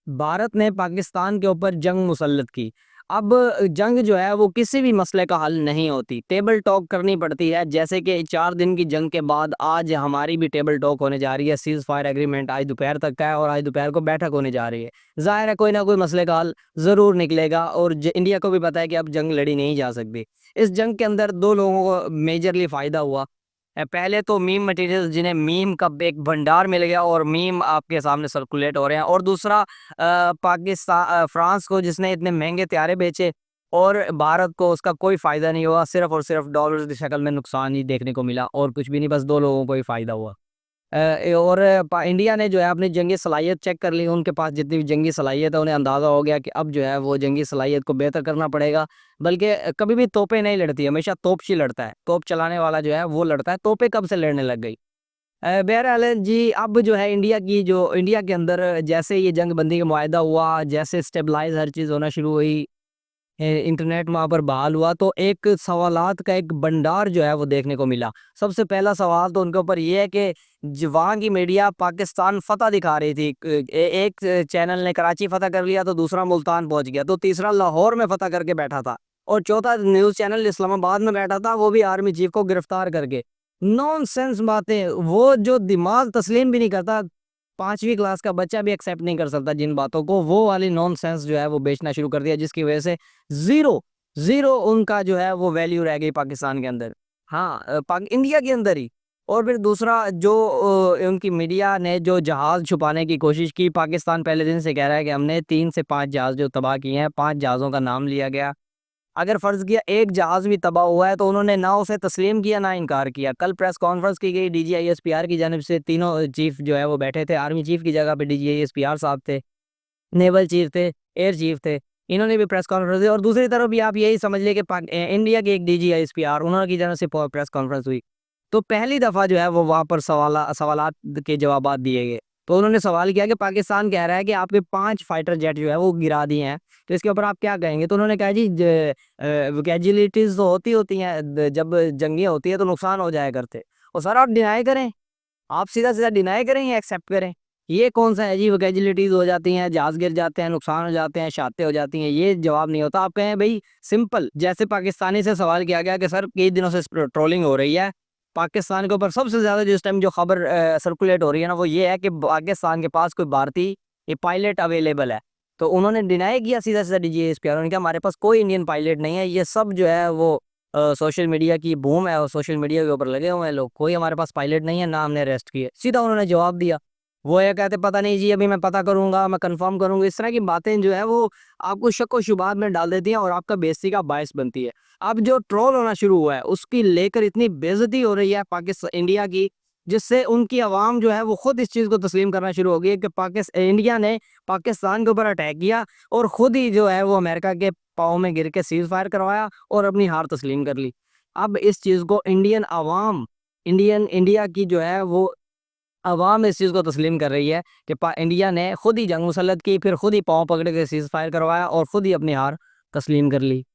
بھارت نے پاکستان کے اوپر جنگ مسلط کی۔ اب جنگ جو ہے وہ کسی بھی مسئلے کا حل نہیں ہوتی، ٹیبل ٹاک کرنی پڑتی ہے، جیسے کہ 4 دن کی جنگ کے بعد آج ہماری بھی ٹیبل ٹاک ہونے جا رہی ہے، سیز فائر ایگریمنٹ آج دوپہر تک کا ہے اور آج دوپہر کو بیٹھک ہونے جا رہی ہے۔ ظاہر ہے کوئی نہ کوئی مسئلے کا حل ضرور نکلے گا، اور انڈیا کو بھی پتا ہے کہ اب جنگ لڑی نہیں جا سکتی۔ اس جنگ کے اندر دو لوگوں کو میجرلی فائدہ ہوا۔ پہلے تو میم مٹیریل جنہیں میم کا ایک بھنڈار مل گیا اور میم آپ کے سامنے سرکولیٹ ہو رہے ہیں، اور دوسرا پاکستان فرانس کو جس نے اتنے مہنگے طیارے بیچے، اور بھارت کو اس کا کوئی فائدہ نہیں ہوا، صرف اور صرف ڈالرز کی شکل میں نقصان ہی دیکھنے کو ملا اور کچھ بھی نہیں، بس دو لوگوں کو ہی فائدہ ہوا۔ اور انڈیا نے جو ہے اپنی جنگی صلاحیت چیک کر لی، ان کے پاس جتنی بھی جنگی صلاحیت ہے انہیں اندازہ ہو گیا کہ اب جو ہے وہ جنگی صلاحیت کو بہتر کرنا پڑے گا، بلکہ کبھی بھی توپیں نہیں لڑتی، ہمیشہ توپچی لڑتا ہے، توپ چلانے والا جو ہے وہ لڑتا ہے، توپیں کب سے لڑنے لگ گئی۔ بہرحال جی اب جو ہے انڈیا کے اندر جیسے یہ جنگ بندی کا معاہدہ ہوا، جیسے سٹیبلائز ہر چیز ہونا شروع ہوئی، انٹرنیٹ وہاں پر بحال ہوا، تو ایک سوالات کا ایک بنڈار جو ہے وہ دیکھنے کو ملا۔ سب سے پہلا سوال تو ان کے اوپر یہ ہے کہ وہاں کی میڈیا پاکستان فتح دکھا رہی تھی، ایک چینل نے کراچی فتح کر لیا تو دوسرا ملتان پہنچ گیا، تو تیسرا لاہور میں فتح کر کے بیٹھا تھا، اور چوتھا نیوز چینل اسلام آباد میں بیٹھا تھا، وہ بھی آرمی چیف کو گرفتار کر کے۔ نون سینس باتیں، وہ جو دماغ تسلیم بھی نہیں کرتا، 5ویں کلاس کا بچہ بھی ایکسیپٹ نہیں کر سکتا جن باتوں کو، وہ والی نون سینس جو ہے وہ بیچنا شروع کر دیا، جس کی وجہ سے زیرو زیرو ان کا جو ہے وہ ویلیو رہ گئی پاکستان کے اندر، ہاں انڈیا کے اندر ہی۔ اور پھر دوسرا جو ان کی میڈیا نے جو جہاز چھپانے کی کوشش کی، پاکستان پہلے دن سے کہہ رہا ہے کہ ہم نے 3 سے 5 جہاز جو تباہ کیے ہیں، 5 جہازوں کا نام لیا گیا۔ اگر فرض کیا ایک جہاز بھی تباہ ہوا ہے تو انہوں نے نہ اسے تسلیم کیا نہ انکار کیا۔ کل پریس کانفرنس کی گئی، D G I S P R کی جانب سے، تینوں چیف جو ہے وہ بیٹھے تھے، آرمی چیف کی جگہ پہ D G I S P R صاحب تھے، نیول چیف تھے، ایئر چیف تھے، انہوں نے بھی پریس کانفرنس دی، اور دوسری طرف بھی آپ یہی سمجھ لیں کہ انڈیا کے ایک D G I S P R انہوں کی جانب سے پریس کانفرنس ہوئی۔ تو پہلی دفعہ جو ہے وہ وہاں پر سوالات کے جوابات دیے گئے، تو انہوں نے سوال کیا کہ پاکستان کہہ رہا ہے کہ آپ کے 5 فائٹر جیٹ جو ہے وہ گرا دیے ہیں، تو اس کے اوپر آپ کیا کہیں گے؟ تو انہوں نے کہا جی کیجولیٹیز تو ہوتی ہیں، جب جنگیں ہوتی ہیں تو نقصان ہو جایا کرتے، اور سر آپ ڈینائی کریں، آپ سیدھا سیدھا ڈینائی کریں یا ایکسیپٹ کریں؟ یہ کون سا ہے جی کیجولیٹیز ہو جاتی ہیں، جہاز گر جاتے ہیں، نقصان ہو جاتے ہیں، شہادتیں ہو جاتی ہیں، یہ جواب نہیں ہوتا۔ آپ کہیں بھئی سمپل، جیسے پاکستانی سے سوال کیا گیا کہ سر کئی دنوں سے ٹرولنگ ہو رہی ہے پاکستان کے اوپر، سب سے زیادہ جس ٹائم جو خبر سرکولیٹ ہو رہی ہے نا وہ یہ ہے کہ پاکستان کے پاس کوئی بھارتی یہ پائلٹ اویلیبل ہے، تو انہوں نے ڈینائی کیا سیدھا سیدھا D G S P R, انہوں نے کہا ہمارے پاس کوئی انڈین پائلٹ نہیں ہے، یہ سب جو ہے وہ سوشل میڈیا کی بوم ہے، اور سوشل میڈیا کے اوپر لگے ہوئے ہیں لوگ، کوئی ہمارے پاس پائلٹ نہیں ہے، نہ ہم نے اریسٹ کیے، سیدھا انہوں نے جواب دیا۔ وہ یہ کہتے پتہ نہیں جی ابھی میں پتہ کروں گا، میں کنفرم کروں گا، اس طرح کی باتیں جو ہے وہ آپ کو شک و شبہات میں ڈال دیتی ہیں اور آپ کا بے عزتی کا باعث بنتی ہے۔ اب جو ٹرول ہونا شروع ہوا ہے اس کی لے کر اتنی بے عزتی ہو رہی ہے پاکستان انڈیا کی، جس سے ان کی عوام جو ہے وہ خود اس چیز کو تسلیم کرنا شروع ہو گئی ہے کہ انڈیا نے پاکستان کے اوپر اٹیک کیا، اور خود ہی جو ہے وہ امریکہ کے پاؤں میں گر کے سیز فائر کروایا اور اپنی ہار تسلیم کر لی۔ اب اس چیز کو انڈین عوام، انڈیا کی جو ہے وہ عوام اس چیز کو تسلیم کر رہی ہے کہ انڈیا نے خود ہی جنگ مسلط کی، پھر خود ہی پاؤں پکڑ کے سیز فائر کروایا اور خود ہی اپنی ہار تسلیم کر لی۔